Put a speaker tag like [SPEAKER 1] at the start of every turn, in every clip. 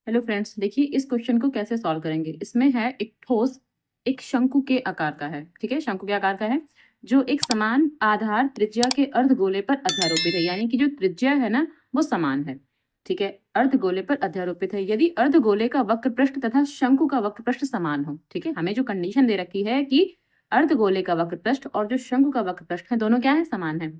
[SPEAKER 1] Hello friends, देखिए इस question को कैसे सॉल्व करेंगे। इसमें है एक ठोस एक शंकु के आकार का है। ठीक है, शंकु के आकार का है जो एक समान आधार त्रिज्या के अर्धगोले पर अध्यारोपित है, यानी कि जो त्रिज्या है ना वो समान है। ठीक है, अर्धगोले पर अध्यारोपित है यदि अर्धगोले का वक्र पृष्ठ तथा शंकु का वक्र पृष्ठ समान हो। ठीक है, हमें जो कंडीशन दे रखी है कि अर्धगोले का वक्र पृष्ठ और जो शंकु का वक्र पृष्ठ है दोनों क्या है, समान है।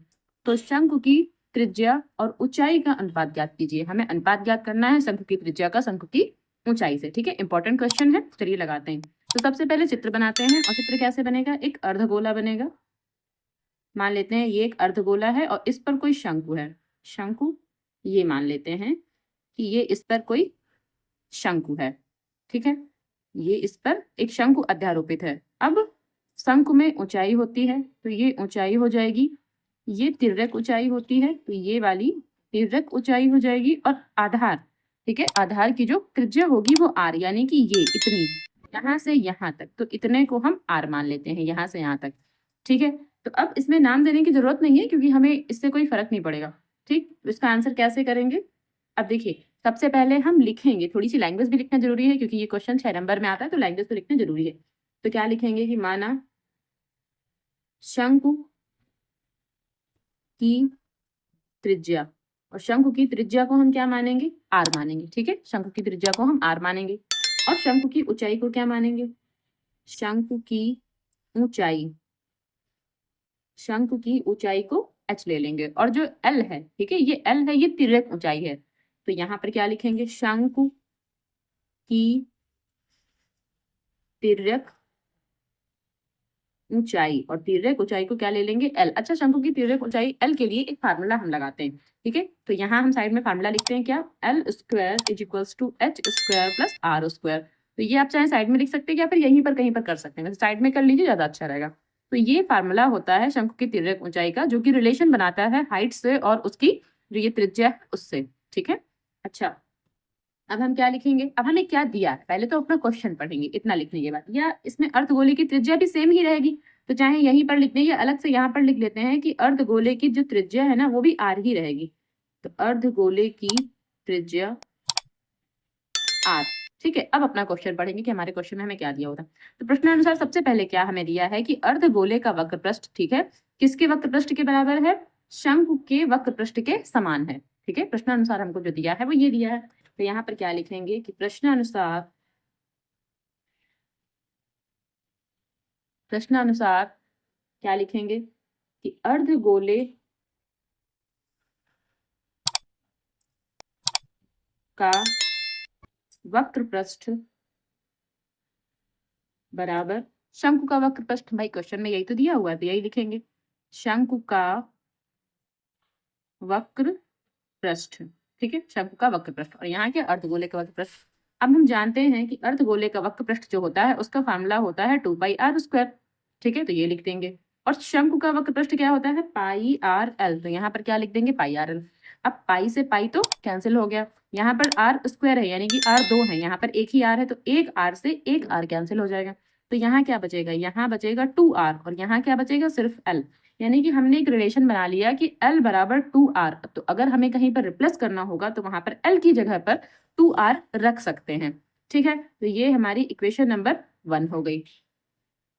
[SPEAKER 1] तो शंकु की त्रिज्या और ऊंचाई का अनुपात ज्ञात कीजिए। हमें अनुपात ज्ञात करना है शंकु की त्रिज्या का शंकु की ऊंचाई से। ठीक है, इंपॉर्टेंट क्वेश्चन है, चलिए लगाते हैं। तो सबसे पहले चित्र बनाते हैं, और चित्र कैसे बनेगा, एक अर्धगोला बनेगा। मान लेते हैं ये एक अर्धगोला है और इस पर कोई शंकु है। शंकु, ये मान लेते हैं कि ये इस पर कोई शंकु है। ठीक है, ये इस पर एक शंकु अध्यारोपित है। अब शंकु में ऊंचाई होती है तो ये ऊंचाई हो जाएगी, ये तिर्यक ऊंचाई होती है तो ये वाली तिर्यक ऊंचाई हो जाएगी। और आधार, ठीक है, आधार की जो त्रिज्या होगी वो आर, यानी कि ये इतनी, यहाँ से यहाँ तक, तो इतने को हम आर मान लेते हैं, यहाँ से यहाँ तक। ठीक है, तो अब इसमें नाम देने की जरूरत नहीं है क्योंकि हमें इससे कोई फर्क नहीं पड़ेगा। ठीक, तो इसका आंसर कैसे करेंगे। अब देखिए, सबसे पहले हम लिखेंगे, थोड़ी सी लैंग्वेज भी लिखना जरूरी है क्योंकि ये क्वेश्चन 6 नंबर में आता है, तो लैंग्वेज तो लिखना जरूरी है। तो क्या लिखेंगे कि माना शंकु की त्रिज्या, और शंकु की त्रिज्या को हम क्या मानेंगे, आर मानेंगे। ठीक है, शंकु की त्रिज्या को हम आर मानेंगे और शंकु की ऊंचाई को क्या मानेंगे, शंकु की ऊंचाई, शंकु की ऊंचाई को एच ले लेंगे। और जो एल है, ठीक है, ये एल है, ये तिर्यक ऊंचाई है, तो यहाँ पर क्या लिखेंगे, शंकु की तिर्यक ऊंचाई, और तिर्यक ऊंचाई को क्या ले लेंगे, एल। अच्छा, शंकु की तिर्यक ऊंचाई एल के लिए एक फार्मूला हम लगाते हैं। ठीक है, तो यहाँ हम साइड में फार्मूला लिखते हैं, क्या, L square is equals to H square plus R square. तो ये आप चाहे साइड में लिख सकते हैं या फिर यहीं पर कहीं पर कर सकते हैं, वैसे साइड में कर लीजिए, ज्यादा अच्छा रहेगा। तो ये फार्मूला होता है शंकु की तिर्यक ऊंचाई का, जो कि रिलेशन बनाता है हाइट से और उसकी जो ये त्रिज्या है उससे। ठीक है, अच्छा, अब हम क्या लिखेंगे, अब हमें क्या दिया है, पहले तो अपना क्वेश्चन पढ़ेंगे इतना लिखने के बाद। या इसमें अर्धगोले की त्रिज्या भी सेम ही रहेगी, तो चाहे यहीं पर लिख दें या अलग से यहाँ पर लिख लेते हैं कि अर्धगोले की जो त्रिज्या है ना वो भी आर ही रहेगी। तो अर्धगोले की त्रिज्या आर। ठीक है, अब अपना क्वेश्चन पढ़ेंगे कि हमारे क्वेश्चन में हमें क्या दिया होता है। तो प्रश्नानुसार सबसे पहले क्या हमें दिया है कि अर्धगोले का वक्र पृष्ठ, ठीक है, किसके वक्र पृष्ठ के बराबर है, शंकु के वक्र पृष्ठ के समान है। ठीक है, प्रश्नानुसार हमको जो दिया है वो ये दिया है। तो यहाँ पर क्या लिखेंगे कि प्रश्नानुसार, प्रश्नानुसार क्या लिखेंगे कि अर्धगोले का वक्र पृष्ठ बराबर शंकु का वक्र पृष्ठ। भाई क्वेश्चन में यही तो दिया हुआ है, तो यही लिखेंगे, शंकु का वक्र पृष्ठ। ठीक है, शंकु का वक्र पृष्ठ, और यहाँ के अर्धगोले का वक्र पृष्ठ। अब हम जानते हैं कि अर्धगोले का वक्र पृष्ठ जो होता है उसका फार्मूला होता है 2πr²। ठीक है, तो ये लिख देंगे। और शंकु का वक्र पृष्ठ क्या होता है, πrl, तो यहाँ पर क्या लिख देंगे, πrl। अब पाई से पाई तो कैंसिल हो गया, यहाँ पर आर स्क्वायर है यानी कि आर दो है, यहाँ पर एक ही आर है, तो एक आर से एक आर कैंसिल हो जाएगा। तो यहाँ क्या बचेगा, यहाँ बचेगा 2r, और यहाँ क्या बचेगा, सिर्फ l। यानी कि हमने एक रिलेशन बना लिया कि L बराबर 2r। तो अगर हमें कहीं पर रिप्लेस करना होगा तो वहां पर L की जगह पर 2r रख सकते हैं। ठीक है, तो ये हमारी इक्वेशन नंबर 1 हो गई।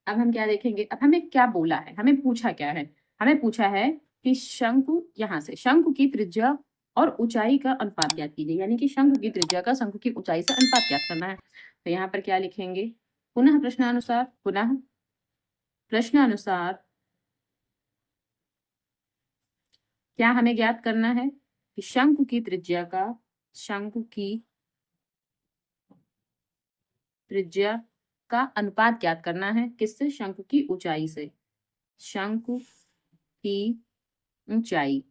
[SPEAKER 1] अब हम क्या देखेंगे, अब हमें क्या बोला है, हमें पूछा क्या है, हमें पूछा है कि शंकु, यहाँ से शंकु की त्रिज्या और ऊंचाई का अनुपात ज्ञात कीजिए, यानी कि शंकु की त्रिज्या का शंकु की ऊंचाई से अनुपात ज्ञात करना है। तो यहाँ पर क्या लिखेंगे, पुनः प्रश्नानुसार, पुनः प्रश्नानुसार क्या हमें ज्ञात करना है कि शंकु की त्रिज्या का, शंकु की त्रिज्या का अनुपात ज्ञात करना है, किससे, शंकु की ऊंचाई से, शंकु की ऊंचाई।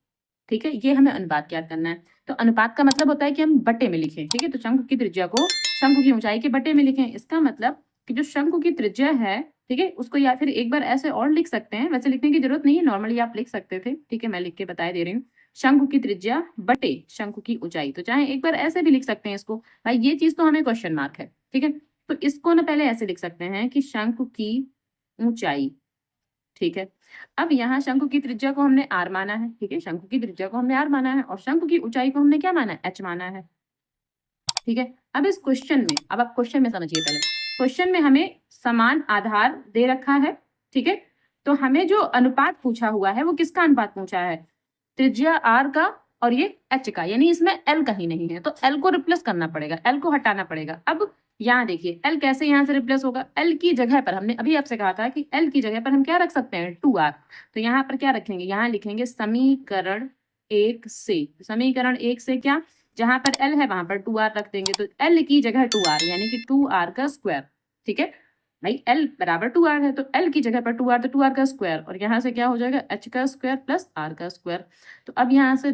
[SPEAKER 1] ठीक है, ये हमें अनुपात ज्ञात करना है। तो अनुपात का मतलब होता है कि हम बटे में लिखें। ठीक है, तो शंकु की त्रिज्या को शंकु की ऊंचाई के बटे में लिखें। इसका मतलब कि जो शंकु की त्रिज्या है, ठीक है, उसको या फिर एक बार ऐसे और लिख सकते हैं, वैसे लिखने की जरूरत नहीं है, नॉर्मली आप लिख सकते थे। ठीक है, मैं लिख के बता दे रही हूँ, शंकु की त्रिज्या बटे शंकु की ऊंचाई। तो चाहे एक बार ऐसे भी लिख सकते हैं इसको, भाई ये चीज तो हमें क्वेश्चन मार्क है। ठीक है, तो इसको ना पहले ऐसे लिख सकते हैं कि शंकु की ऊंचाई। ठीक है, अब यहाँ शंकु की त्रिज्या को हमने आर माना है। ठीक है, शंकु की त्रिज्या को हमने आर माना है और शंकु की ऊंचाई को हमने क्या माना है, एच माना है। ठीक है। अब इस क्वेश्चन में, अब आप क्वेश्चन में समझिए पहले। क्वेश्चन में हमें समान आधार दे रखा है, ठीक है। तो हमें जो अनुपात पूछा हुआ है वो किसका अनुपात पूछा है? त्रिज्या r का और ये h का, यानी इसमें l कहीं नहीं है, तो l को रिप्लेस करना पड़ेगा, l को हटाना पड़ेगा। अब यहाँ देखिए l कैसे यहाँ से रिप्लेस होगा? l की जगह पर हमने अभी आपसे कहा था कि l की जगह पर हम क्या रख सकते हैं? 2r। तो यहाँ पर क्या रखेंगे? यहाँ लिखेंगे समीकरण 1 से, समीकरण 1 से क्या, जहां पर l है वहां पर 2r रख देंगे, तो l की जगह 2r यानी कि 2r का स्क्वायर, ठीक है भाई। l बराबर 2r है, तो l की जगह पर 2r, तो 2r का स्क्वायर, और यहाँ से क्या हो जाएगा? h का स्क्वायर प्लस r का स्क्वायर। तो अब यहाँ से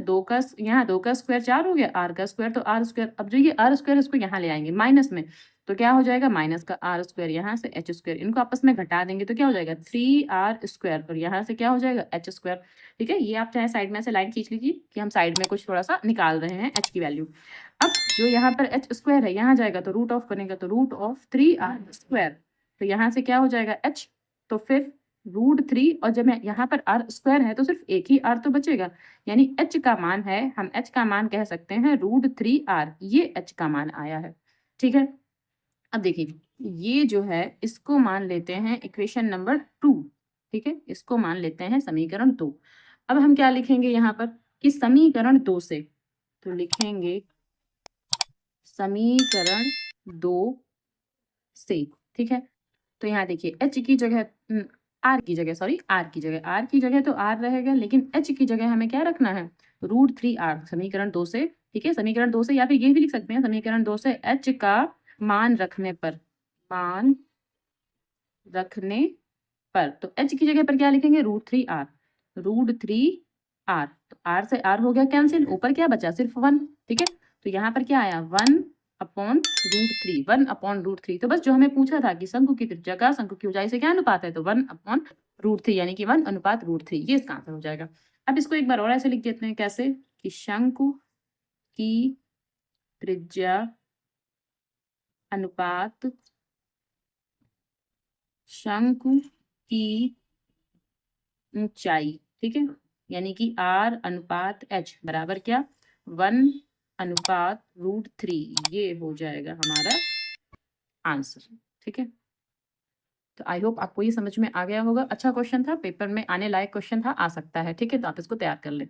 [SPEAKER 1] यहाँ 2 का स्क्वायर 4 हो गया, r का स्क्वायर तो r स्क्वायर। अब जो ये r स्क्वायर इसको यहाँ ले आएंगे माइनस में, तो क्या हो जाएगा? माइनस का r स्क्वायर, यहाँ से h स्क्वायर, इनको आपस में घटा देंगे तो क्या हो जाएगा? 3r स्क्वायर, और यहाँ से क्या हो जाएगा? h square. ठीक है, ये आप चाहे साइड में से लाइन खींच लीजिए कि हम साइड में कुछ थोड़ा सा निकाल रहे हैं h की वैल्यू। अब जो यहाँ पर h स्क्वायर है यहाँ जाएगा तो रूट ऑफ बनेगा, तो रूट ऑफ 3r स्क्वायर, तो यहाँ से क्या हो जाएगा? h, तो फिर √3, और जब यहाँ पर r स्क्वायर है तो सिर्फ एक ही r तो बचेगा, यानी h का मान है, हम h का मान कह सकते हैं √3r, ये h का मान आया है। ठीक है, अब देखिए ये जो है इसको मान लेते हैं इक्वेशन नंबर 2, ठीक है, इसको मान लेते हैं समीकरण 2। अब हम क्या लिखेंगे यहाँ पर कि समीकरण 2 से, तो लिखेंगे समीकरण 2 से, ठीक है। तो यहाँ देखिए h की जगह r की जगह, सॉरी r की जगह तो r रहेगा, लेकिन h की जगह हमें क्या रखना है? √3r, समीकरण 2 से, ठीक है। समीकरण 2 से, या फिर ये भी लिख सकते हैं समीकरण 2 से h का मान रखने पर, मान रखने पर, तो h की जगह पर क्या लिखेंगे? √3r, √3r, तो r से r हो गया कैंसिल, ऊपर क्या बचा? सिर्फ 1, ठीक है। तो यहाँ पर क्या आया? 1/√3, 1/√3। तो बस जो हमें पूछा था कि शंकु की त्रिज्या का शंकु की ऊंचाई से क्या अनुपात है, तो 1/√3 यानी कि 1:√3, ये इसका आंसर हो जाएगा। अब इसको एक बार और ऐसे लिख देते हैं, कैसे कि शंकु की त्रिज्या अनुपात शंकु की ऊंचाई, ठीक है, यानी कि r/h बराबर क्या? 1/√3, ये हो जाएगा हमारा आंसर। ठीक है, तो आई होप आपको ये समझ में आ गया होगा। अच्छा क्वेश्चन था, पेपर में आने लायक क्वेश्चन था, आ सकता है, ठीक है, तो आप इसको तैयार कर लें।